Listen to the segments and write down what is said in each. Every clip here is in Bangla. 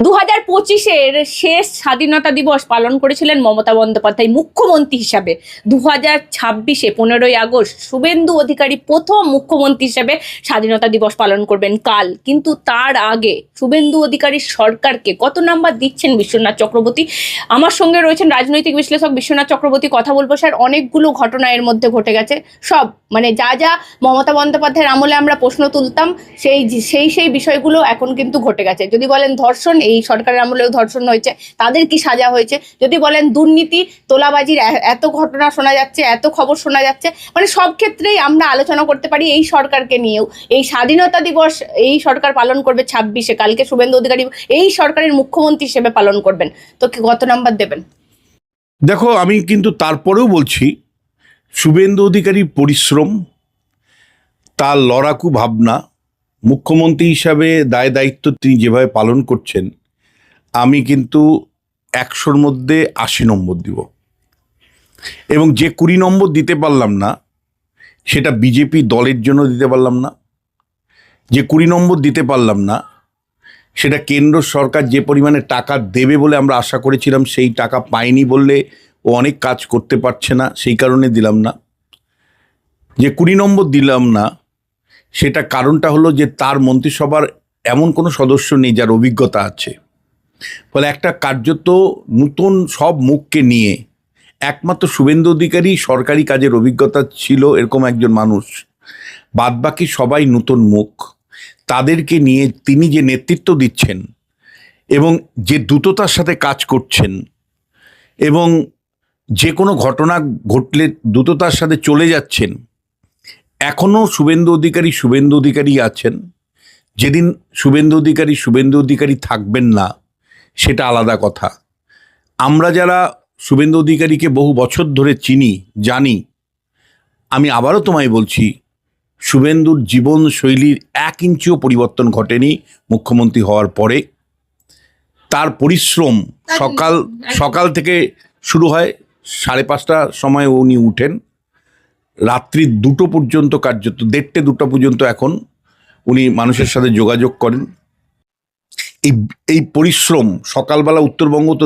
2025-এর শেষ স্বাধীনতা দিবস পালন করেছিলেন মমতা বন্দ্যোপাধ্যায় মুখ্যমন্ত্রী হিসাবে। 2026-এ 15ই আগস্ট শুভেন্দু অধিকারী প্রথম মুখ্যমন্ত্রী হিসাবে স্বাধীনতা দিবস পালন করবেন কাল। কিন্তু তার আগে শুভেন্দু অধিকারীর সরকারকে কত নাম্বার দিচ্ছেন বিশ্বনাথ চক্রবর্তী? আমার সঙ্গে রয়েছেন রাজনৈতিক বিশ্লেষক বিশ্বনাথ চক্রবর্তী। কথা বলবো স্যার, অনেকগুলো ঘটনা এর মধ্যে ঘটে গেছে, সব মানে যা যা মমতা বন্দ্যোপাধ্যায়ের আমলে আমরা প্রশ্ন তুলতাম সেই বিষয়গুলো এখন কিন্তু ঘটে গেছে। যদি বলেন ধর্ষণ, এই সরকারের আমলেও ধর্ষণ হয়েছে, তাদের কি সাজা হয়েছে। যদি বলেন দুর্নীতি, তোলাবাজির এত ঘটনা শোনা যাচ্ছে, এত খবর শোনা যাচ্ছে, মানে সব ক্ষেত্রেই আমরা আলোচনা করতে পারি এই সরকারকে নিয়েও। এই স্বাধীনতা দিবস এই সরকার পালন করবে 26-এ, কালকে শুভেন্দু অধিকারী এই সরকারের মুখ্যমন্ত্রী হিসেবে পালন করবেন, তো কত নাম্বার দেবেন? দেখো, আমি কিন্তু তারপরেও বলছি শুভেন্দু অধিকারীর পরিশ্রম, তার লড়াকু ভাবনা, মুখ্যমন্ত্রী হিসাবে দায় দায়িত্ব তিনি যেভাবে পালন করছেন, আমি কিন্তু 100-র মধ্যে 80 নম্বর দিব। এবং যে 20 নম্বর দিতে পারলাম না সেটা বিজেপি দলের জন্য দিতে পারলাম না, যে 20 নম্বর দিতে পারলাম না সেটা কেন্দ্র সরকার যে পরিমাণে টাকা দেবে বলে আমরা আশা করেছিলাম সেই টাকা পায়নি বললে ও অনেক কাজ করতে পারছে না, সেই কারণে দিলাম না। যে 20 নম্বর দিলাম না সেটা কারণটা হলো যে তার মন্ত্রিসভার এমন কোনো সদস্য নেই যার অভিজ্ঞতা আছে। ফলে একটা কার্যত নতুন সব মুখকে নিয়ে একমাত্র শুভেন্দু অধিকারী সরকারি কাজের অভিজ্ঞতা ছিল এরকম একজন মানুষ, বাদবাকি সবাই নতুন মুখ। তাদেরকে নিয়ে তিনি যে নেতৃত্ব দিচ্ছেন এবং যে দ্রুততার সাথে কাজ করছেন এবং যে কোনো ঘটনা ঘটলে দ্রুততার সাথে চলে যাচ্ছেন, এখনও শুভেন্দু অধিকারী আছেন। যেদিন শুভেন্দু অধিকারী থাকবেন না সেটা আলাদা কথা। আমরা যারা শুভেন্দু অধিকারীকে বহু বছর ধরে চিনি, জানি, আমি আবারও তোমায় বলছি শুভেন্দুর জীবনশৈলীর 1 ইঞ্চিও পরিবর্তন ঘটেনি মুখ্যমন্ত্রী হওয়ার পরে। তার পরিশ্রম সকাল থেকে শুরু হয়, 5:30টার সময় উনি উঠেন, রাত্রি 2টো পর্যন্ত, কার্যত 1:30-2টা পর্যন্ত এখন উনি মানুষের সাথে যোগাযোগ করেন। এই পরিশ্রম, সকালবেলা উত্তরবঙ্গ তো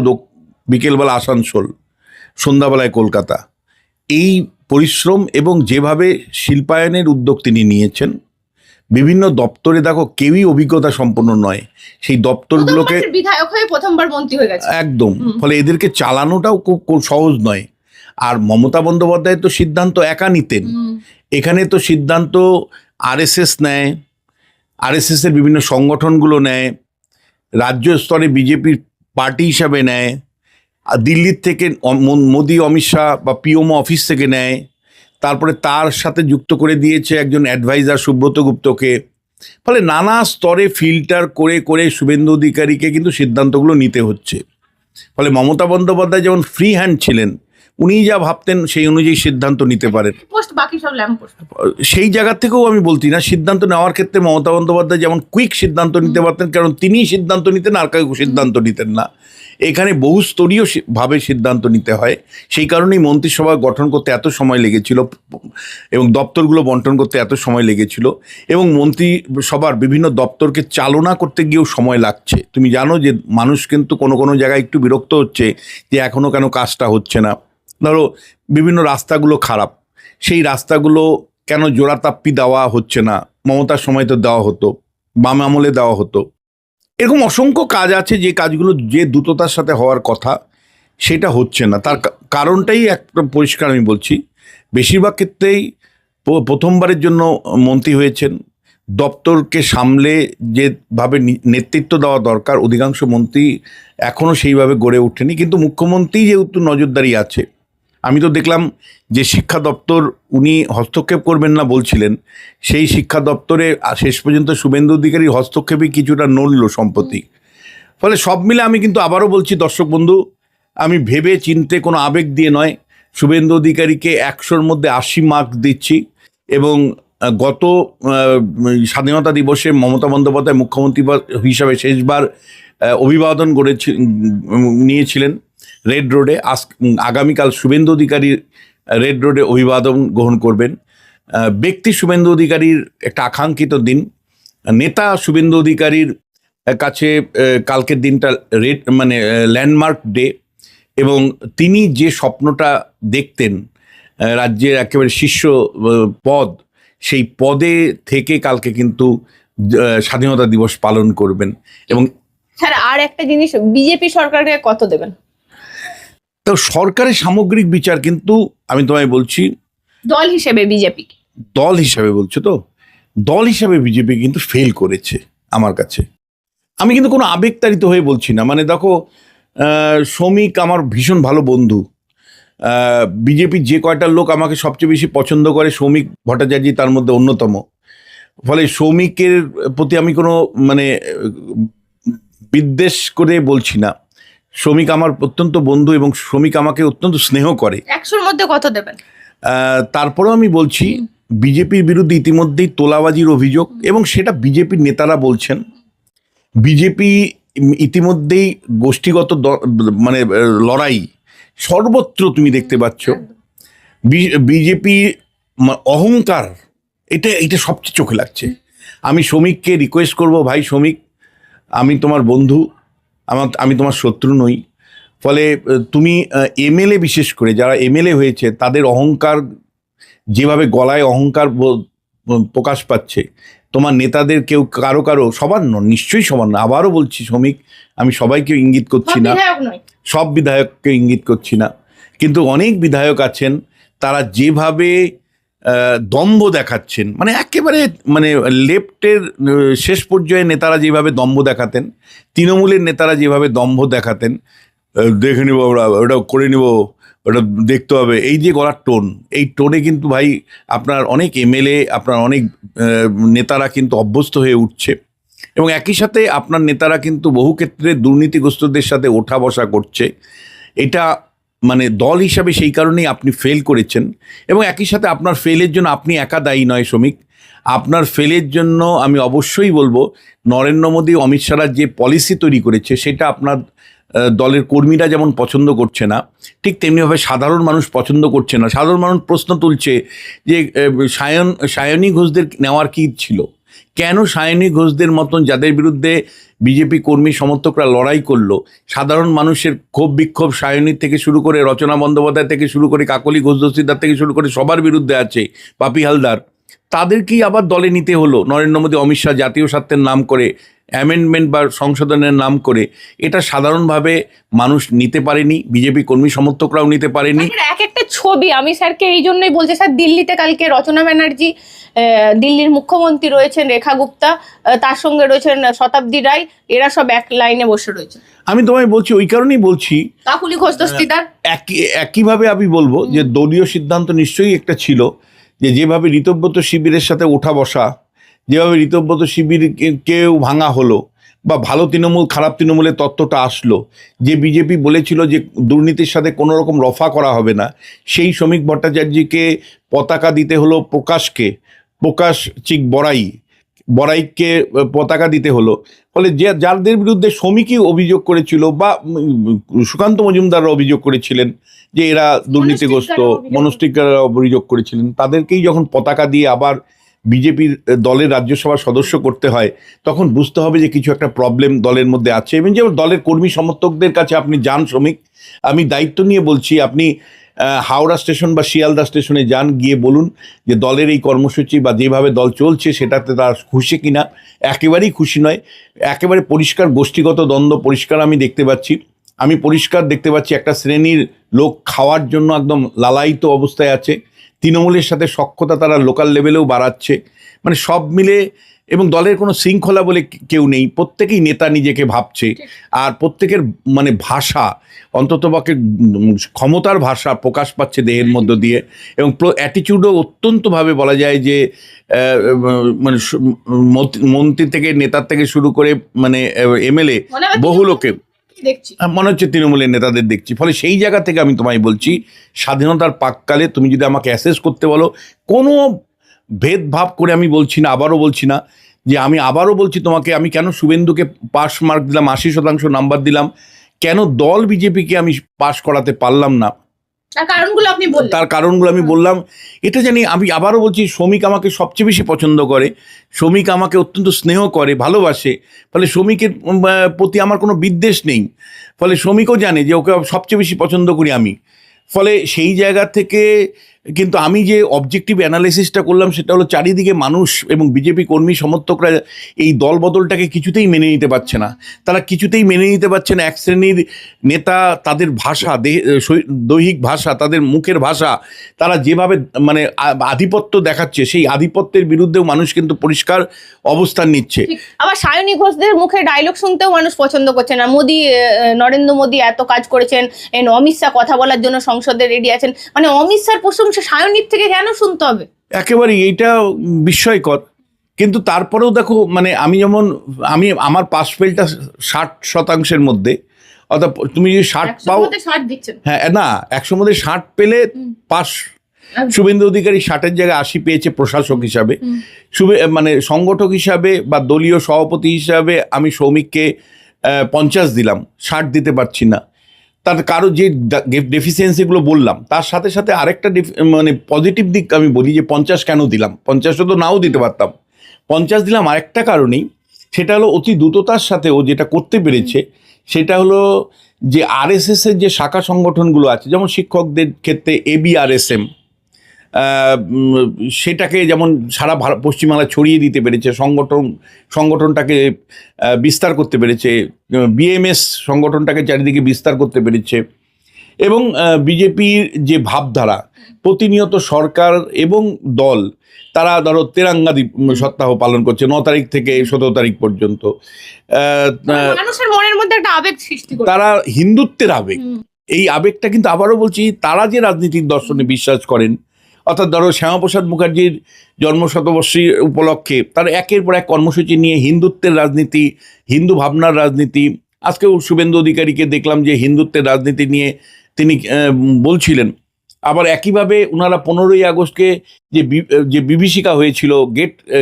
বিকেলবেলা আসানসোল, সন্ধ্যাবেলায় কলকাতা, এই পরিশ্রম এবং যেভাবে শিল্পায়নের উদ্যোগ তিনি নিয়েছেন, বিভিন্ন দপ্তরে দেখো কেউই অভিজ্ঞতা সম্পন্ন নয়, সেই দপ্তরগুলোকে বিধায়ক হয়ে প্রথমবার মন্ত্রী হয়ে গেছে একদম। ফলে এদেরকে চালানোটাও খুব সহজ নয়। আর মমতা বন্দ্যোপাধ্যায় তো সিদ্ধান্ত একা নিতেন, এখানে তো সিদ্ধান্ত আরএসএস নেয়, আরএসএসের বিভিন্ন সংগঠনগুলো নেয়, রাজ্য স্তরে বিজেপির পার্টি হিসাবে নেয়, দিল্লির থেকে মোদি অমিত শাহ বা পিএমও অফিস থেকে নেয়, তারপরে তার সাথে যুক্ত করে দিয়েছে একজন অ্যাডভাইজার সুব্রত গুপ্তকে। ফলে নানা স্তরে ফিল্টার করে করে শুভেন্দু অধিকারীকে কিন্তু সিদ্ধান্তগুলো নিতে হচ্ছে। ফলে মমতা বন্দ্যোপাধ্যায় যেমন ফ্রি হ্যান্ড ছিলেন, উনি যা ভাবতেন সেই অনুযায়ী সিদ্ধান্ত নিতে পারেন। সেই জায়গা থেকেও আমি বলছি না, সিদ্ধান্ত নেওয়ার ক্ষেত্রে মমতা বন্দ্যোপাধ্যায় যেমন কুইক সিদ্ধান্ত নিতে পারতেন, কারণ তিনিই সিদ্ধান্ত নিতেন, আর কেউ সিদ্ধান্ত নিতেন না। এখানে বহুস্তরীয় ভাবে সিদ্ধান্ত নিতে হয়, সেই কারণেই মন্ত্রিসভা গঠন করতে এত সময় লেগেছিল এবং দপ্তরগুলো বন্টন করতে এত সময় লেগেছিল, এবং মন্ত্রিসভার বিভিন্ন দপ্তরকে চালনা করতে গিয়েও সময় লাগছে। তুমি জানো যে মানুষ কিন্তু কোনো জায়গায় একটু বিরক্ত হচ্ছে যে এখনও কেন কাজটা হচ্ছে না। ধরো বিভিন্ন রাস্তাগুলো খারাপ, সেই রাস্তাগুলো কেন জোড়াতাপ্পি দেওয়া হচ্ছে না, মমতার সময় তো দেওয়া হতো, বাম আমলে দেওয়া হতো। এরকম অসংখ্য কাজ আছে যে কাজগুলো যে দ্রুততার সাথে হওয়ার কথা সেটা হচ্ছে না। তার কারণটাই একটা পরিষ্কার আমি বলছি, বেশিরভাগ ক্ষেত্রেই প্রথমবারের জন্য মন্ত্রী হয়েছেন, দপ্তরকে সামলে যেভাবে নেতৃত্ব দেওয়া দরকার অধিকাংশ মন্ত্রী এখনও সেইভাবে গড়ে ওঠেনি। কিন্তু মুখ্যমন্ত্রী যেহেতু নজরদারি আছে, আমি তো দেখলাম যে শিক্ষা দপ্তর উনি হস্তক্ষেপ করবেন না বলছিলেন, সেই শিক্ষা দপ্তরে শেষ পর্যন্ত শুভেন্দু অধিকারীর হস্তক্ষেপই কিছুটা নড়ল সম্প্রতি। ফলে সব মিলে আমি কিন্তু আবারও বলছি দর্শক বন্ধু, আমি ভেবে চিনতে কোনো আবেগ দিয়ে নয়, শুভেন্দু অধিকারীকে 100-র মধ্যে 80 মার্ক দিচ্ছি। এবং গত স্বাধীনতা দিবসে মমতা বন্দ্যোপাধ্যায় মুখ্যমন্ত্রী হিসাবে শেষবার অভিবাদন নিয়েছিলেন রেড রোডে। আগামীকাল শুভেন্দু অধিকারীর রেড রোডে অভিবাদন গ্রহণ করবেন। ব্যক্তি শুভেন্দু অধিকারীর একটা আকাঙ্ক্ষিত দিন, নেতা শুভেন্দু অধিকারীর কাছে কালকের দিনটা রেড মানে ল্যান্ডমার্ক ডে, এবং তিনি যে স্বপ্নটা দেখতেন রাজ্যের একেবারে শীর্ষ পদ, সেই পদে থেকে কালকে কিন্তু স্বাধীনতা দিবস পালন করবেন। এবং স্যার আর একটা জিনিস, বিজেপি সরকারকে কত দেবেন? তো সরকারের সামগ্রিক বিচার কিন্তু আমি তোমায় বলছি, দল হিসেবে বিজেপি, দল হিসাবে বলছো তো, দল হিসাবে বিজেপি কিন্তু ফেল করেছে আমার কাছে। আমি কিন্তু কোনো আবেগতাড়িত হয়ে বলছি না। মানে দেখো, শ্রমিক আমার ভীষণ ভালো বন্ধু। বিজেপির যে কয়টা লোক আমাকে সবচেয়ে বেশি পছন্দ করে, শ্রমিক ভট্টাচার্য তার মধ্যে অন্যতম। ফলে শ্রমিকের প্রতি আমি কোনো মানে বিদ্বেষ করে বলছি না। শ্রমিক আমার অত্যন্ত বন্ধু এবং শ্রমিক আমাকে অত্যন্ত স্নেহ করে। 100-র মধ্যে কত দেবেন? তারপরেও আমি বলছি, বিজেপির বিরুদ্ধে ইতিমধ্যেই তোলাবাজির অভিযোগ, এবং সেটা বিজেপির নেতারা বলছেন। বিজেপি ইতিমধ্যেই গোষ্ঠীগত মানে লড়াই সর্বত্র তুমি দেখতে পাচ্ছ। বিজেপি অহংকার, এটা সবচেয়ে চোখে লাগছে। আমি শ্রমিককে রিকোয়েস্ট করব, ভাই শ্রমিক, আমি তোমার বন্ধু, আমি তোমার শত্রু নই। ফলে তুমি এমএলএ, বিশেষ করে যারা এমএলএ হয়েছে, তাদের অহংকার যেভাবে গলায় অহংকার প্রকাশ পাচ্ছে, তোমার নেতাদের কেউ কারো সবার নয়, নিশ্চয়ই সবার না। আবারও বলছি শ্রমিক, আমি সবাইকে ইঙ্গিত করছি না, সব বিধায়ককে ইঙ্গিত করছি না, কিন্তু অনেক বিধায়ক আছেন তারা যেভাবে দম্ভ দেখাচ্ছেন, মানে একেবারে মানে লেফটের শেষ পর্যায়ে নেতারা যেভাবে দম্ভ দেখাতেন, তৃণমূলের নেতারা যেভাবে দম্ভ দেখাতেন, দেখে নিব ওটা করে নিব, ওটা দেখতে হবে, এই যে গলার টোন, এই টোনে কিন্তু ভাই আপনার অনেক এমএলএ, আপনার অনেক নেতারা কিন্তু অভ্যস্ত হয়ে উঠছে। এবং একই সাথে আপনার নেতারা কিন্তু বহু ক্ষেত্রে দুর্নীতিগ্রস্তদের সাথে ওঠা বসা করছে। এটা মানে দল হিসাবে সেই কারণেই আপনি ফেল করেছেন। এবং একই সাথে আপনার ফেলের জন্য আপনি একা দায়ী নয় শ্রমিক, আপনার ফেলের জন্য আমি অবশ্যই বলবো, নরেন্দ্র মোদী, অমিত শাহর যে পলিসি তৈরি করেছে সেটা আপনার দলের কর্মীরা যেমন পছন্দ করছে না, ঠিক তেমনিভাবে সাধারণ মানুষ পছন্দ করছে না। সাধারণ মানুষ প্রশ্ন তুলছে যে সায়নী ঘোষদের নেওয়ার কী ছিল, কেন সায়নী ঘোষদের মতন যাদের বিরুদ্ধে বিজেপি কর্মী সমর্থকরা লড়াই করলো, সাধারণ মানুষের ক্ষোভ বিক্ষোভ সায়নীর থেকে শুরু করে রচনা বন্দ্যোপাধ্যায় থেকে শুরু করে কাকলি ঘোষ দস্তিদার থেকে শুরু করে সবার বিরুদ্ধে আছে, পাপি হালদার, তাদেরকেই আবার দলে নিতে হলো নরেন্দ্র মোদী, অমিত শাহ জাতীয় স্বার্থের নাম করে, অ্যামেন্ডমেন্ট বা সংশোধনের নাম করে। এটা সাধারণভাবে মানুষ নিতে পারেনি, বিজেপি কর্মী সমর্থকরাও নিতে পারেনি। এক একটা ছবি আমি স্যারকে এই জন্যই বলছি, স্যার দিল্লিতে কালকে রচনা ব্যানার্জি, দিল্লির মুখ্যমন্ত্রী রয়েছেন রেখা গুপ্তা, তার সঙ্গে রয়েছেন শতাব্দী রায়, এরা সব এক লাইনে বসে রয়েছে। আমি তোমায় বলছি, ওই কারণেই বলছি, কাকুলি ঘোষ দস্তিদার। একইভাবে আমি বলবো যে দলীয় সিদ্ধান্ত নিশ্চয়ই একটা ছিল, যে যেভাবে ঋতব্রত শিবিরের সাথে ওঠা বসা, যেভাবে ঋতব্রত শিবিরকেও ভাঙা হলো, বা ভালো তৃণমূল খারাপ তৃণমূলের তত্ত্বটা আসলো, যে বিজেপি বলেছিল যে দুর্নীতির সাথে কোনো রকম রফা করা হবে না, সেই শ্রমিক ভট্টাচার্যকে পতাকা দিতে হলো প্রকাশ চিক বড়াইকে পতাকা দিতে হলো। ফলে যাদের বিরুদ্ধে শ্রমিকই অভিযোগ করেছিল, বা সুকান্ত মজুমদাররা অভিযোগ করেছিলেন যে এরা দুর্নীতিগ্রস্ত, মনস্টিকাররা অভিযোগ করেছিলেন, তাদেরকেই যখন পতাকা দিয়ে আবার বিজেপির দলের রাজ্যসভার সদস্য করতে হয়, তখন বুঝতে হবে যে কিছু একটা প্রবলেম দলের মধ্যে আছে। এবং যেমন দলের কর্মী সমর্থকদের কাছে আপনি যান শ্রমিক, আমি দায়িত্ব নিয়ে বলছি, আপনি হাওড়া স্টেশন বা শিয়ালদা স্টেশনে যান, গিয়ে বলুন যে দলের এই কর্মসূচি বা যেভাবে দল চলছে সেটাতে তারা খুশি কিনা। একেবারেই খুশি নয়, একেবারে পরিষ্কার গোষ্ঠীগত দ্বন্দ্ব পরিষ্কার আমি দেখতে পাচ্ছি। আমি পরিষ্কার দেখতে পাচ্ছি একটা শ্রেণীর লোক খাওয়ার জন্য একদম লালায়িত অবস্থায় আছে, তৃণমূলের সাথে সখ্যতা তারা লোকাল লেভেলেও বাড়াচ্ছে, মানে সব মিলে। এবং দলের কোনো শৃঙ্খলা বলে কেউ নেই, প্রত্যেকেই নেতা নিজেকে ভাবছে, আর প্রত্যেকের মানে ভাষা, অন্ততপক্ষে ক্ষমতার ভাষা প্রকাশ পাচ্ছে দেহের মধ্য দিয়ে। এবং অ্যাটিটিউডও অত্যন্তভাবে বলা যায় যে মানে মন্ত্রী থেকে নেতার থেকে শুরু করে মানে এমএলএ বহু লোকে মনে হচ্ছে তৃণমূলের নেতাদের দেখছি। ফলে সেই জায়গা থেকে আমি তোমায় বলছি, স্বাধীনতার পাককালে তুমি যদি আমাকে অ্যাসেস করতে বলো, কোনো ভেদভাব করে আমি বলছি না, আবারও বলছি না, যে আমি আবারও বলছি তোমাকে, আমি কেন শুভেন্দুকে পাস মার্ক দিলাম, 80% নাম্বার দিলাম, কেন দল বিজেপিকে আমি পাস করাতে পারলাম না, তার কারণগুলো আপনি বললেন। তার কারণগুলো আমি বললাম। এটা জানি, আমি আবারও বলছি, শ্রমিক আমাকে সবচেয়ে বেশি পছন্দ করে, শ্রমিক আমাকে অত্যন্ত স্নেহ করে, ভালোবাসে। ফলে শ্রমিকের প্রতি আমার কোনো বিদ্বেষ নেই। ফলে শ্রমিকও জানে যে ওকে সবচেয়ে বেশি পছন্দ করি আমি। ফলে সেই জায়গা থেকে কিন্তু আমি যে অবজেক্টিভ অ্যানালিসিসটা করলাম সেটা হলো চারিদিকে মানুষ এবং বিজেপি কর্মী সমর্থকরা এই দল বদলটাকে কিছুতেই মেনে নিতে পারছে না। তারা কিছুতেই মেনে নিতে পারছে না এক শ্রেণীর নেতা, তাদের ভাষা, দৈহিক ভাষা, তাদের মুখের ভাষা, তারা যেভাবে মানে আধিপত্য দেখাচ্ছে, সেই আধিপত্যের বিরুদ্ধেও মানুষ কিন্তু পরিষ্কার অবস্থান নিচ্ছে। আবার সায়নী ঘোষদের মুখে ডায়লগ শুনতেও মানুষ পছন্দ করছে না। নরেন্দ্র মোদী এত কাজ করেছেন, অমিত শাহ কথা বলার জন্য সংসদে রেডি আছেন, মানে অমিত শাহর প্রশংসা সায়নীর থেকে কেন শুনতে হবে? একেবারেই এইটা বিস্ময়কর। কিন্তু তারপরেও দেখো, মানে আমার পাস ফেলটা 60% মধ্যে, অর্থাৎ তুমি যদি 60 পাও, 60 দিচ্ছেন, হ্যাঁ না, 100 মধ্যে 60 পেলে পাস। শুভেন্দু অধিকারী 60-এর জায়গায় 80 পেয়েছে প্রশাসক হিসাবে। মানে সংগঠক হিসাবে বা দলীয় সভাপতি হিসাবে আমি সৌমিককে 50 দিলাম, 60 দিতে পারছি না। তার কারো যে ডেফিসিয়েন্সিগুলো বললাম, তার সাথে সাথে আরেকটা মানে পজিটিভ দিক আমি বলি যে 50 কেন দিলাম। 50ও তো নাও দিতে পারতাম, 50 দিলাম আরেকটা কারণেই। সেটা হলো অতি দ্রুততার সাথে ও যেটা করতে পেরেছে সেটা হলো যে আরএসএস এর যে শাখা সংগঠনগুলো আছে, যেমন শিক্ষকদের ক্ষেত্রে ABRSM, সেটাকে যেমন সারা পশ্চিমবাংলায় ছড়িয়ে দিতে পেরেছে, সংগঠনটাকে বিস্তার করতে পেরেছে, BMS সংগঠনটাকে চারিদিকে বিস্তার করতে পেরেছে। এবং বিজেপির যে ভাবধারা, প্রতিনিয়ত সরকার এবং দল তারা ধরো তেরাঙ্গা সপ্তাহ পালন করছে 9 তারিখ থেকে 17 তারিখ পর্যন্ত। মানুষের মনের মধ্যে একটা আবেগ সৃষ্টি করে, তারা হিন্দুত্বের আবেগ, এই আবেগটা কিন্তু আবারও বলছি, তারা যে রাজনীতির দর্শনে বিশ্বাস করেন, অর্থাৎ ধরো শ্যামাপ্রসাদ মুখার্জির জন্মশতবর্ষী উপলক্ষে তারা একের পর এক কর্মসূচি নিয়ে হিন্দুত্বের রাজনীতি, হিন্দু ভাবনার রাজনীতি। আজকেও শুভেন্দু অধিকারীকে দেখলাম যে হিন্দুত্বের রাজনীতি নিয়ে তিনি বলছিলেন। আবার একইভাবে ওনারা 15ই আগস্টকে যে বিভীষিকা হয়েছিল,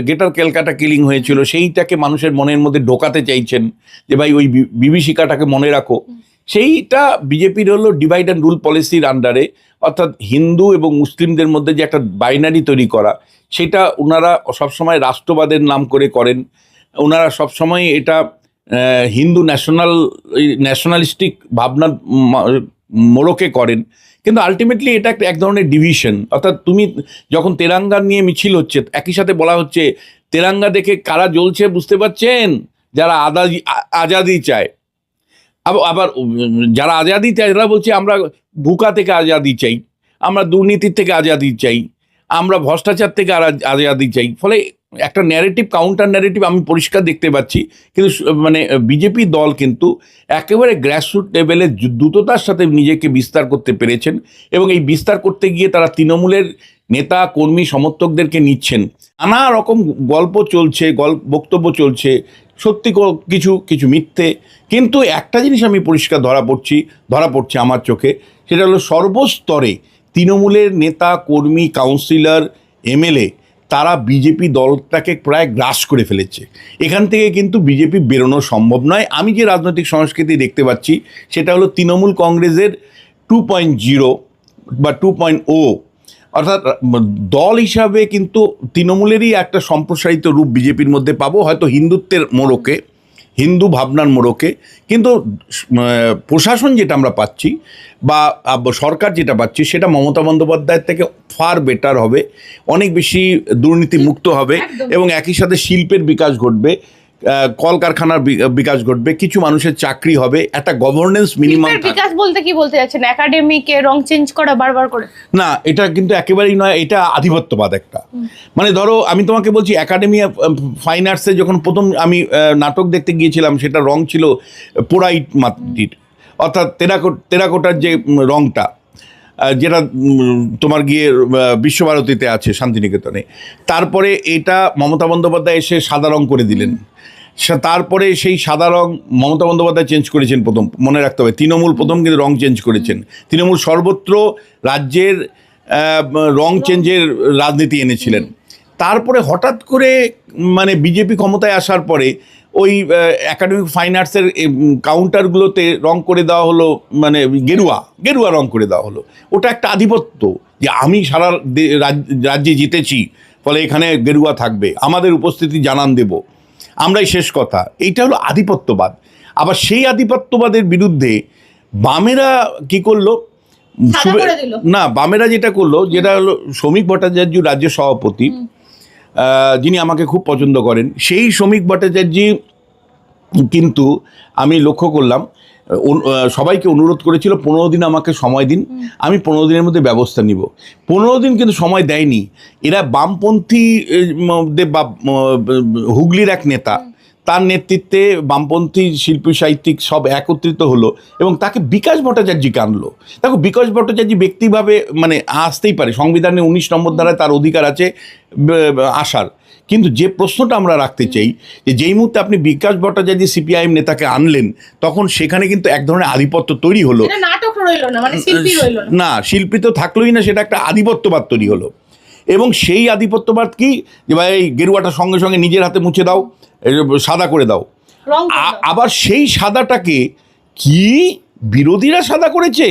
গেটার ক্যালকাটা কিলিং হয়েছিল, সেইটাকে মানুষের মনের মধ্যে ঢোকাতে চাইছেন যে ভাই ওই বিভীষিকাটাকে মনে রাখো। সেইটা বিজেপির হলো ডিভাইড অ্যান্ড রুল পলিসির আন্ডারে, অর্থাৎ হিন্দু এবং মুসলিমদের মধ্যে যে একটা বাইনারি তৈরি করা, সেটা ওনারা সবসময় রাষ্ট্রবাদের নাম করে করেন। ওনারা সবসময় এটা হিন্দু ন্যাশনালিস্টিক ভাবনা মোড়কে করেন। কিন্তু আলটিমেটলি এটা এক ধরনের ডিভিশন। অর্থাৎ তুমি যখন তেরাঙ্গা নিয়ে মিছিল হচ্ছে, একই সাথে বলা হচ্ছে তেরাঙ্গা দেখে কারা জ্বলছে বুঝতে পারছেন? যারা আজাদি চায়। আবার যারা আজাদি চায় তারা বলছে আমরা ভুকা থেকে আজাদি চাই, আমরা দুর্নীতির থেকে আজাদি চাই, আমরা ভ্রষ্টাচার থেকে আজাদি চাই। ফলে একটা ন্যারেটিভ, কাউন্টার ন্যারেটিভ আমি পরিষ্কার দেখতে পাচ্ছি। কিন্তু মানে বিজেপি দল কিন্তু একেবারে গ্রাসরুট লেভেলে দ্রুততার সাথে নিজেকে বিস্তার করতে পেরেছেন, এবং এই বিস্তার করতে গিয়ে তারা তৃণমূলের নেতা কর্মী সমর্থকদেরকে নিচ্ছেন। নানা রকম গল্প চলছে, বক্তব্য চলছে, সত্যি কিছু মিথ্যে। কিন্তু একটা জিনিস আমি পরিষ্কার ধরা পড়ছে আমার চোখে, সেটা হলো সর্বস্তরে তৃণমূলের নেতা কর্মী, কাউন্সিলর, MLA তারা বিজেপি দলটাকে প্রায় গ্রাস করে ফেলেছে। এখান থেকে কিন্তু বিজেপি বেরোনো সম্ভব নয়। আমি যে রাজনৈতিক সংস্কৃতি দেখতে পাচ্ছি সেটা হলো তৃণমূল কংগ্রেসের 2.0 বা 2.0, অর্থাৎ দল হিসাবে কিন্তু তৃণমূলেরই একটা সম্প্রসারিত রূপ বিজেপির মধ্যে পাবো, হয়তো হিন্দুত্বের মোড়কে, হিন্দু ভাবনার মোড়কে। কিন্তু প্রশাসন যেটা আমরা পাচ্ছি বা সরকার যেটা পাচ্ছি সেটা মমতা বন্দ্যোপাধ্যায়ের থেকে ফার বেটার হবে, অনেক বেশি দুর্নীতিমুক্ত হবে, এবং একই সাথে শিল্পের বিকাশ ঘটবে, কলকারখানার বিকাশ ঘটবে, কিছু মানুষের চাকরি হবে, একটা গভর্নেন্স মিনিমাম। বিকাশ বলতে কি বলতে যাচ্ছেন? একাডেমিকে রং চেঞ্জ করা বারবার করে? না, এটা কিন্তু একেবারেই নয়, এটা আধিপত্যবাদ একটা। মানে ধরো আমি তোমাকে বলছি, একাডেমি অফ ফাইন আর্টসে যখন প্রথম আমি নাটক দেখতে গিয়েছিলাম, সেটা রং ছিল পোড়াইট মাটির, অর্থাৎ টেরাকোটার যে রংটা, যেটা তোমার গিয়ে বিশ্বভারতীতে আছে, শান্তিনিকেতনে। তারপরে এটা মমতা বন্দ্যোপাধ্যায় এসে সাদা রং করে দিলেন। তারপরে সেই সাদা রং মমতা বন্দ্যোপাধ্যায় চেঞ্জ করেছেন প্রথম, মনে রাখতে হবে তৃণমূল প্রথম কিন্তু রং চেঞ্জ করেছেন। তৃণমূল সর্বত্র রাজ্যের রং চেঞ্জের রাজনীতি এনেছিলেন। তারপরে হঠাৎ করে মানে বিজেপি ক্ষমতায় আসার পরে ওই একাডেমিক ফাইন আর্টসের কাউন্টারগুলোতে রং করে দেওয়া হলো, মানে গেরুয়া রং করে দেওয়া হলো। ওটা একটা আধিপত্য, যে আমি সারা রাজ্যে জিতেছি, ফলে এখানে গেরুয়া থাকবে, আমাদের উপস্থিতি জানান দেব, আমরাই শেষ কথা। এইটা হলো আধিপত্যবাদ। আবার সেই আধিপত্যবাদের বিরুদ্ধে বামেরা কি করলো, বামেরা যেটা করলো, যেটা হলো শ্রমিক ভট্টাচার্য রাজ্য সভাপতি, যিনি আমাকে খুব পছন্দ করেন, সেই শ্রমিক ভট্টাচার্য কিন্তু আমি লক্ষ্য করলাম সবাইকে অনুরোধ করেছিল 15 দিন আমাকে সময় দিন, আমি 15 দিনের মধ্যে ব্যবস্থা নিব। 15 দিন কিন্তু সময় দেয়নি। এরা বামপন্থী বা হুগলির এক নেতা, তার নেতৃত্বে বামপন্থী শিল্পী সাহিত্যিক সব একত্রিত হলো এবং তাকে বিকাশ ভট্টাচার্যকে আনলো। দেখো, বিকাশ ভট্টাচার্য ব্যক্তিভাবে মানে আসতেই পারে, সংবিধানে 19 নম্বর ধারায় তার অধিকার আছে আসার। কিন্তু যে প্রশ্নটা আমরা রাখতে চাই, যে যেই মুহূর্তে আপনি বিকাশ ভট্টাচার্য সিপিআইএম নেতাকে আনলেন, তখন সেখানে কিন্তু এক ধরনের আধিপত্য তৈরি হলো। না, শিল্পী তো থাকলোই না, সেটা একটা আধিপত্যবাদ তৈরি হলো। এবং সেই আধিপত্যবাদ কি, যে ভাই এই গেরুয়াটা সঙ্গে সঙ্গে নিজের হাতে মুছে দাও, সাদা করে দাও। আবার সেই সাদাটাকে কি বিরোধীরা সাদা করেছে,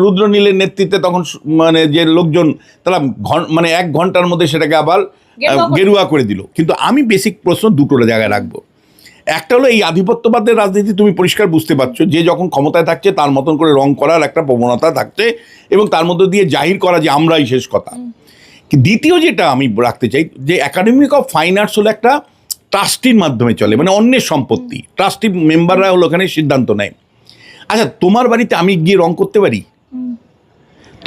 রুদ্রনীলের নেতৃত্বে তখন মানে যে লোকজন, তারা মানে 1 ঘন্টার মধ্যে সেটাকে আবার গেরুয়া করে দিল। কিন্তু আমি বেসিক প্রশ্ন দুটো জায়গায় রাখবো। একটা হলো, এই আধিপত্যবাদের রাজনীতি তুমি পরিষ্কার বুঝতে পারছো, যে যখন ক্ষমতায় থাকছে তার মতন করে রং করার একটা প্রবণতা থাকছে, এবং তার মধ্যে দিয়ে জাহির করা যে আমরাই শেষ কথা। দ্বিতীয় যেটা আমি রাখতে চাই, যে একাডেমিক অফ ফাইন আর্টস হলো একটা ট্রাস্টির মাধ্যমে চলে, মানে অন্যের সম্পত্তি, ট্রাস্টি মেম্বাররা হলো ওখানে সিদ্ধান্ত নেয়। আচ্ছা, তোমার বাড়িতে আমি গিয়ে রং করতে পারি?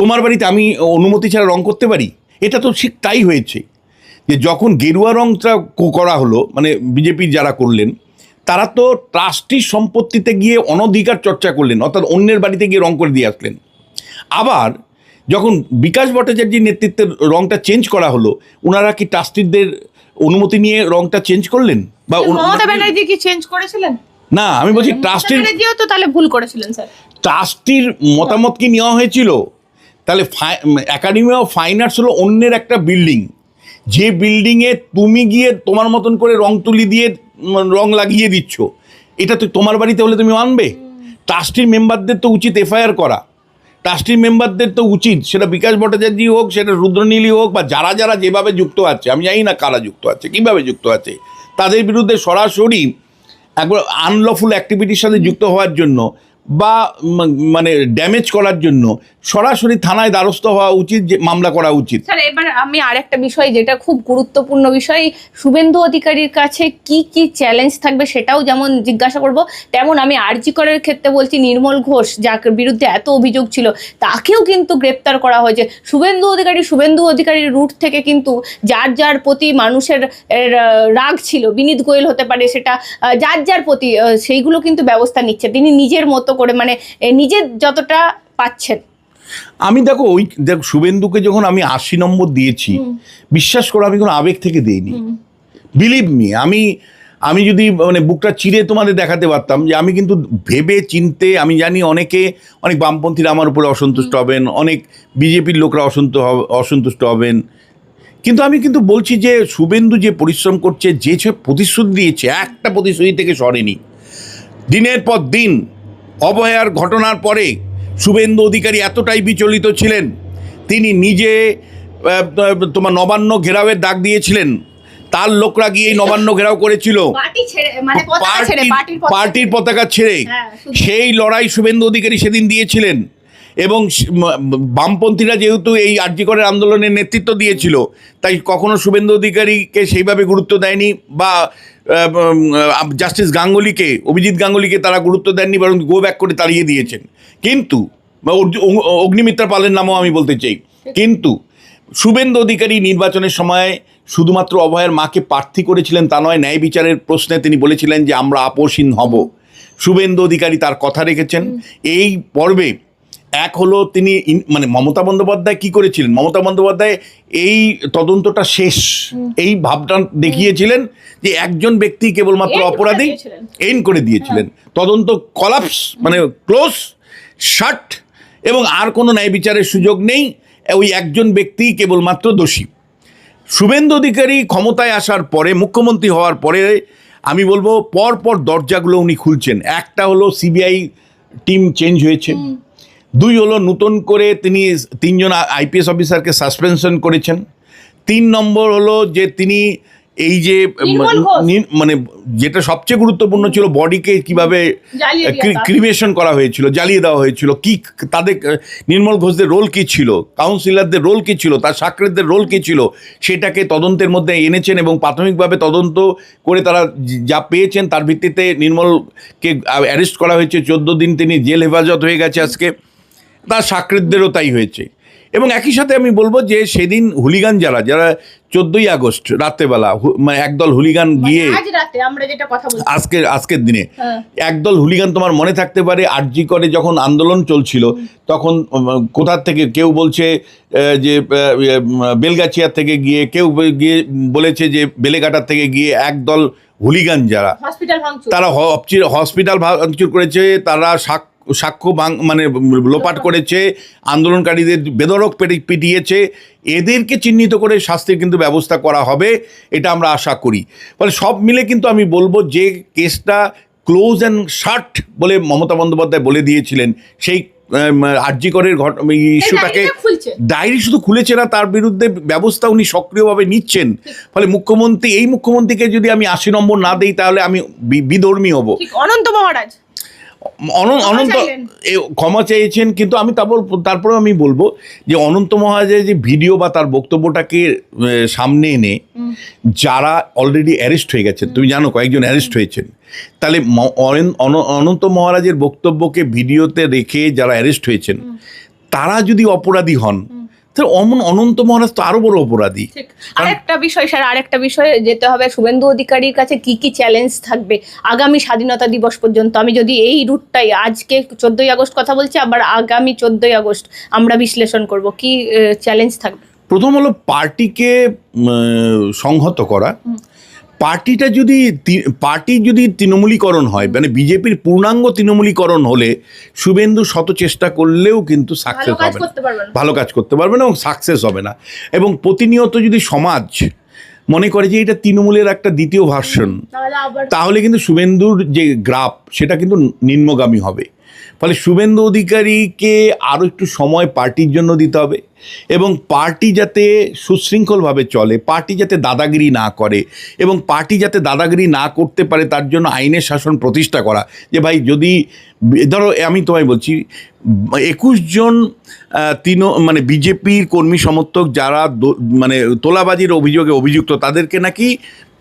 তোমার বাড়িতে আমি অনুমতি ছাড়া রং করতে পারি? এটা তো ঠিক তাই হয়েছে, যে যখন গেরুয়া রংটা করা হলো, মানে বিজেপি যারা করলেন, তারা তো ট্রাস্টির সম্পত্তিতে গিয়ে অনধিকার চর্চা করলেন, অর্থাৎ অন্যের বাড়িতে গিয়ে রং করে দিয়ে আসলেন। আবার যখন বিকাশ ভট্টাচার্যের নেতৃত্বে রংটা চেঞ্জ করা হলো, ওনারা কি ট্রাস্টিদের অনুমতি নিয়ে রংটা চেঞ্জ করলেন? বা মমতা ব্যানার্জি কি চেঞ্জ করেছিলেন? না, আমি বলছি ট্রাস্টির, তো তাহলে ভুল করেছিলেন স্যার। ট্রাস্টির মতামত কি নেওয়া হয়েছিল? তাহলে একাডেমি অফ ফাইন আর্টস হলো অন্যের একটা বিল্ডিং, যে বিল্ডিংয়ে তুমি গিয়ে তোমার মতন করে রং তুলি দিয়ে রং লাগিয়ে দিচ্ছ, এটা তো তোমার বাড়িতে হলে তুমি মানবে? ট্রাস্টির মেম্বারদের তো উচিত এফআইআর করা। ট্রাস্টির মেম্বারদের তো উচিত, সেটা বিকাশ ভট্টাচার্য হোক, সেটা রুদ্রনীলই হোক, বা যারা যারা যেভাবে যুক্ত আছে, আমি জানি না কারা যুক্ত আছে, কীভাবে যুক্ত আছে, তাদের বিরুদ্ধে সরাসরি একবার আনলফুল অ্যাক্টিভিটির সাথে যুক্ত হওয়ার জন্য বা মানে ড্যামেজ করার জন্য সরাসরি থানায় দ্বারস্থ হওয়া উচিত, যে মামলা করা উচিত। স্যার, এবার আমি আরেকটা বিষয়, যেটা খুব গুরুত্বপূর্ণ বিষয়, শুভেন্দু অধিকারীর কাছে কি কি চ্যালেঞ্জ থাকবে সেটাও যেমন জিজ্ঞাসা করব, তেমন আমি আরজি করের ক্ষেত্রে বলছি, নির্মল ঘোষ যার বিরুদ্ধে এত অভিযোগ ছিল, তাকেও কিন্তু গ্রেপ্তার করা হয়েছে। শুভেন্দু অধিকারীর রুট থেকে কিন্তু যার যার প্রতি মানুষের রাগ ছিল, বিনীত গোয়েল হতে পারে, সেটা যার যার প্রতি, সেইগুলো কিন্তু ব্যবস্থা নিচ্ছে তিনি নিজের মতো করে, মানে নিজের যতটা পাচ্ছেন। আমি দেখো শুভেন্দুকে যখন আমি 80 নম্বর দিয়েছি, বিশ্বাস করো আমি কোনো আবেগ থেকে দিইনি। বিলিভ মি, আমি যদি মানে বুকটা চিরে তোমাদের দেখাতে পারতাম, যে আমি কিন্তু ভেবে চিনতে, আমি জানি অনেক বামপন্থীরা আমার উপরে অসন্তুষ্ট হবেন, অনেক বিজেপির লোকরা অসন্তুষ্ট হবেন, কিন্তু আমি কিন্তু বলছি যে শুভেন্দু যে পরিশ্রম করছে, যে প্রতিশ্রুতি দিয়েছে, একটা প্রতিশ্রুতি থেকে সরেনি। দিনের পর দিন অবহেলার ঘটনার পরে শুভেন্দু অধিকারী এতটাই বিচলিত ছিলেন, তিনি নিজে তোমার নবান্ন ঘেরাওয়ের ডাক দিয়েছিলেন, তার লোকরা গিয়ে নবান্ন ঘেরাও করেছিল, পার্টির পতাকা ছেড়ে। সেই লড়াই শুভেন্দু অধিকারী সেদিন দিয়েছিলেন, এবং বামপন্থীরা যেহেতু এই আরজি করের আন্দোলনের নেতৃত্ব দিয়েছিল, তাই কখনো শুভেন্দু অধিকারীকে সেইভাবে গুরুত্ব দেয়নি, বা জাস্টিস গাঙ্গুলিকে, অভিজিৎ গাঙ্গুলিকে তারা গুরুত্ব দেননি, বরং গো ব্যাক করে তাড়িয়ে দিয়েছেন। কিন্তু অগ্নিমিত্রা পালের নামও আমি বলতে চাই। কিন্তু শুভেন্দু অধিকারী নির্বাচনের সময় শুধুমাত্র অভয়ের মাকে প্রার্থী করেছিলেন তা নয়, ন্যায় বিচারের প্রশ্নে তিনি বলেছিলেন যে আমরা আপোষহীন হব। শুভেন্দু অধিকারী তার কথা রেখেছেন। এই পর্বে এক হলো, তিনি মানে মমতা বন্দ্যোপাধ্যায় কি করেছিলেন, মমতা বন্দ্যোপাধ্যায় এই তদন্তটা শেষ, এই ভাবটা দেখিয়েছিলেন যে একজন ব্যক্তি কেবলমাত্র অপরাধী, এন্ড করে দিয়েছিলেন, তদন্ত কলাপস, মানে ক্লোজ শাট, এবং আর কোনো ন্যায় বিচারের সুযোগ নেই, ওই একজন ব্যক্তি কেবলমাত্র দোষী। শুভেন্দু অধিকারী ক্ষমতায় আসার পরে, মুখ্যমন্ত্রী হওয়ার পরে আমি বলবো পর পর দরজাগুলো উনি খুলছেন। একটা হলো সিবিআই টিম চেঞ্জ হয়েছে, দুই হলো নতুন করে তিনি 3 জন আইপিএস অফিসারকে সাসপেনশন করেছেন, 3 নম্বর হলো যে তিনি এই যে নির্মল ঘোষ। মানে যেটা সবচেয়ে গুরুত্বপূর্ণ ছিল বডিকে কিভাবে জ্বালিয়ে দেওয়া তার। ক্রিমেশন করা হয়েছিল, জ্বালিয়ে দেওয়া হয়েছিল, কি তাদের নির্মল ঘোষদের রোল কি ছিল, কাউন্সিলরদের রোল কি ছিল, তার সাক্ষরেদের রোল কি ছিল, সেটাকে তদন্তের মধ্যে এনেছেন এবং প্রাথমিকভাবে তদন্ত করে তারা যা পেয়েছেন তার ভিত্তিতে নির্মলকে অ্যারেস্ট করা হয়েছে। 14 দিন তিনি জেল হেফাজত হয়ে গেছে আজকে, তার সাক্ষরেদেরও তাই হয়েছে। এবং একই সাথে আমি বলবো যে সেদিন হুলিগান যারা 14ই আগস্ট রাত্রেবেলা মানে একদল হুলিগান গিয়ে আজ রাতে আমরা যেটা কথা বলছি আজকের দিনে হ্যাঁ। একদল হুলিগান, তোমার মনে থাকতে পারে আরজি করে যখন আন্দোলন চলছিল তখন কোথার থেকে কেউ বলছে যে বেলগাছিয়া থেকে গিয়ে, কেউ গিয়ে বলেছে যে বেলেঘাটার থেকে গিয়ে একদল হুলিগান যারা হসপিটাল ভাঙচুর, তারা হসপিটাল ভাঙচুর করেছে, তারা সাক্ষ্য মানে লোপাট করেছে, আন্দোলনকারীদের বেধড়ক পিটিয়েছে। এদেরকে চিহ্নিত করে শাস্তির কিন্তু ব্যবস্থা করা হবে, এটা আমরা আশা করি। ফলে সব মিলে কিন্তু আমি বলবো যে কেসটা ক্লোজ অ্যান্ড শার্ট বলে মমতা বন্দ্যোপাধ্যায় বলে দিয়েছিলেন। সেই আরজি করের ইস্যুটাকে ডায়েরি শুধু খুলেছে না, তার বিরুদ্ধে ব্যবস্থা উনি সক্রিয়ভাবে নিচ্ছেন। ফলে এই মুখ্যমন্ত্রীকে যদি আমি 80 নম্বর না দিই তাহলে আমি বিধর্মী হব। অনন্ত মহারাজ অনন্ত ক্ষমা চেয়েছেন, কিন্তু আমি তারপরে আমি বলবো যে অনন্ত মহারাজের যে ভিডিও বা তার বক্তব্যটাকে সামনে এনে যারা অলরেডি অ্যারেস্ট হয়ে গেছেন, তুমি জানো কয়েকজন অ্যারেস্ট হয়েছেন, তাহলে অনন্ত মহারাজের বক্তব্যকে ভিডিওতে রেখে যারা অ্যারেস্ট হয়েছেন তারা যদি অপরাধী হন তাহলে অনন্ত মহারাজ তো আরো বড় অপরাধী। আরেকটা বিষয় স্যার, আরেকটা বিষয়ে যেতে হবে, শুভেন্দু অধিকারীর কাছে কি কি চ্যালেঞ্জ থাকবে আগামী স্বাধীনতা দিবস পর্যন্ত। আমি যদি এই রুটটাই আজকে 14ই আগস্ট কথা বলছি, আবার আগামী 14ই আগস্ট আমরা বিশ্লেষণ করব, কি চ্যালেঞ্জ থাকবে? প্রথম হলো পার্টিকে সংহত করা। পার্টি যদি তৃণমূলীকরণ হয়, মানে বিজেপির পূর্ণাঙ্গ তৃণমূলীকরণ হলে শুভেন্দু শত চেষ্টা করলেও কিন্তু সাকসেস হবে না, ভালো কাজ করতে পারবে না এবং সাকসেস হবে না। এবং প্রতিনিয়ত যদি সমাজ মনে করে যে এটা তৃণমূলের একটা দ্বিতীয় ভার্সন, তাহলে কিন্তু শুভেন্দুর যে গ্রাফ সেটা কিন্তু নিম্নগামী হবে। ফলে শুভেন্দু অধিকারীকে আরও একটু সময় পার্টির জন্য দিতে হবে এবং পার্টি যাতে সুশৃঙ্খলভাবে চলে, পার্টি যাতে দাদাগিরি না করে এবং পার্টি যাতে দাদাগিরি না করতে পারে তার জন্য আইনের শাসন প্রতিষ্ঠা করা। যে ভাই যদি ধরো আমি তোমায় বলছি 21 জন মানে বিজেপির কর্মী সমর্থক যারা মানে তোলাবাজির অভিযোগে অভিযুক্ত, তাদেরকে নাকি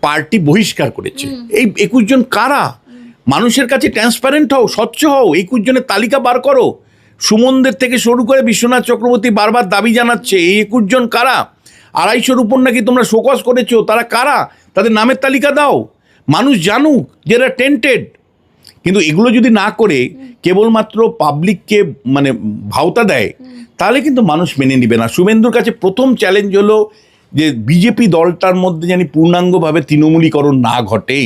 পার্টি বহিষ্কার করেছে। এই 21 জন কারা? মানুষের কাছে ট্রান্সপারেন্ট হও, স্বচ্ছ হও, 21 জনের তালিকা বার করো। সুমনদের থেকে শুরু করে বিশ্বনাথ চক্রবর্তী বারবার দাবি জানাচ্ছে এই 21 জন কারা। 250-র উপর নাকি তোমরা শোকজ করেছো, তারা কারা? তাদের নামের তালিকা দাও, মানুষ জানুক যারা টেন্টেড। কিন্তু এগুলো যদি না করে কেবলমাত্র পাবলিককে মানে ভাওতা দেয় তাহলে কিন্তু মানুষ মেনে নেবে না। শুভেন্দুর কাছে প্রথম চ্যালেঞ্জ হলো যে বিজেপি দলটার মধ্যে যেন পূর্ণাঙ্গভাবে তৃণমূলীকরণ না ঘটে।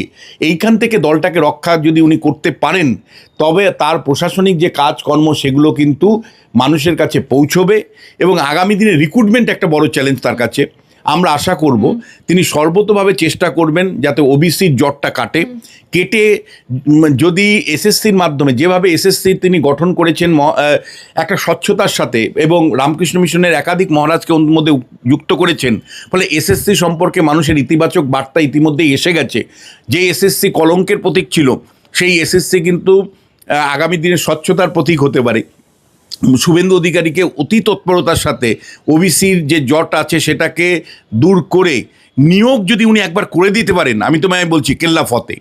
এইখান থেকে দলটাকে রক্ষা যদি উনি করতে পারেন তবে তার প্রশাসনিক যে কাজকর্ম সেগুলো কিন্তু মানুষের কাছে পৌঁছবে এবং আগামী দিনে রিক্রুটমেন্ট একটা বড় চ্যালেঞ্জ তার কাছে। আমরা আশা করব তিনি সর্বতোভাবে চেষ্টা করবেন যাতে ওবিসির জটটা কেটে যদি এসএসসির মাধ্যমে যেভাবে এসএসসি তিনি গঠন করেছেন একটা স্বচ্ছতার সাথে এবং রামকৃষ্ণ মিশনের একাধিক মহারাজকে ওর মধ্যে যুক্ত করেছেন, ফলে এসএসসি সম্পর্কে মানুষের ইতিবাচক বার্তা ইতিমধ্যেই এসে গেছে। যে এসএসসি কলঙ্কের প্রতীক ছিল সেই এসএসসি কিন্তু আগামী দিনে স্বচ্ছতার প্রতীক হতে পারে। শুভেন্দু অধিকারীকে অতি তৎপরতার সাথে ওবিসির যে জট আছে সেটাকে দূর করে নিয়োগ যদি উনি একবার করে দিতে পারেন, আমি তোমায় বলছি কেল্লা ফতে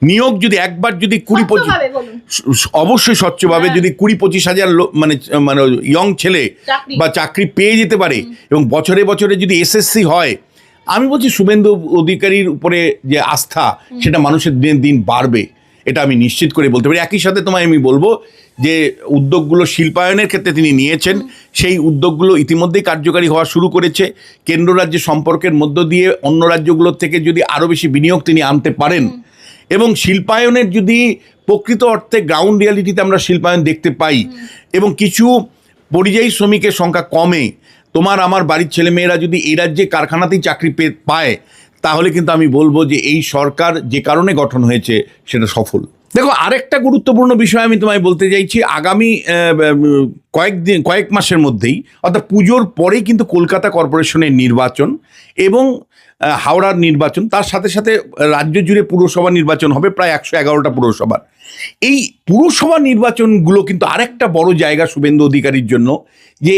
নিয়োগ যদি একবার যদি 20-25 অবশ্যই স্বচ্ছভাবে যদি 20-25 হাজার মানে ইয়ং ছেলে বা চাকরি পেয়ে যেতে পারে এবং বছরে বছরে যদি এসএসসি হয়, আমি বলছি শুভেন্দু অধিকারীর উপরে যে আস্থা সেটা মানুষের দিন দিন বাড়বে, এটা আমি নিশ্চিত করে বলতে পারি। একই সাথে তোমায় আমি বলবো যে উদ্যোগগুলো শিল্পায়নের ক্ষেত্রে তিনি নিয়েছেন, সেই উদ্যোগগুলো ইতিমধ্যেই কার্যকারী হওয়া শুরু করেছে। কেন্দ্র রাজ্য সম্পর্কের মধ্য দিয়ে অন্য রাজ্যগুলোর থেকে যদি আরও বেশি বিনিয়োগ তিনি আনতে পারেন এবং শিল্পায়নের যদি প্রকৃত অর্থে গ্রাউন্ড রিয়ালিটিতে আমরা শিল্পায়ন দেখতে পাই এবং কিছু পরিযায়ী শ্রমিকের সংখ্যা কমে, তোমার আমার বাড়ির ছেলেমেয়েরা যদি এই রাজ্যে কারখানাতেই চাকরি পায় তাহলে কিন্তু আমি বলবো যে এই সরকার যে কারণে গঠন হয়েছে সেটা সফল। দেখো, আরেকটা গুরুত্বপূর্ণ বিষয় আমি তোমায় বলতে চাইছি, আগামী কয়েক মাসের মধ্যেই, অর্থাৎ পুজোর পরেই কিন্তু কলকাতা কর্পোরেশনের নির্বাচন এবং হাওড়ার নির্বাচন, তার সাথে সাথে রাজ্য জুড়ে পুরসভা নির্বাচন হবে, প্রায় 111টা পুরসভার। এই পুরসভা নির্বাচনগুলো কিন্তু আরেকটা বড় জায়গা শুভেন্দু অধিকারীর জন্য, যে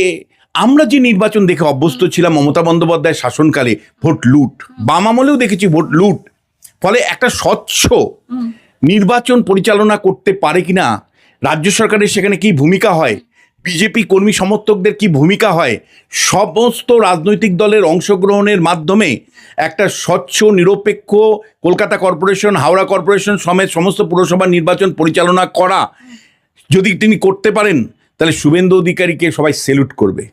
আমরা যে নির্বাচন দেখে অভ্যস্ত ছিলাম মমতা বন্দ্যোপাধ্যায় শাসনকালে, ভোট লুট, বাম আমলেও দেখেছি ভোট লুট, ফলে একটা স্বচ্ছ নির্বাচন পরিচালনা করতে পারে কিনা, রাজ্য সরকারের সেখানে কি ভূমিকা হয়, বিজেপি কর্মী সমর্থকদের কি ভূমিকা হয়, সমস্ত রাজনৈতিক দলের অংশগ্রহণের মাধ্যমে একটা স্বচ্ছ নিরপেক্ষ কলকাতা কর্পোরেশন, হাওড়া কর্পোরেশন সমেত সমস্ত পুরসভা নির্বাচন পরিচালনা করা যদি তিনি করতে পারেন, তাহলে শুভেন্দু অধিকারীকে সবাই সেলুট করবে।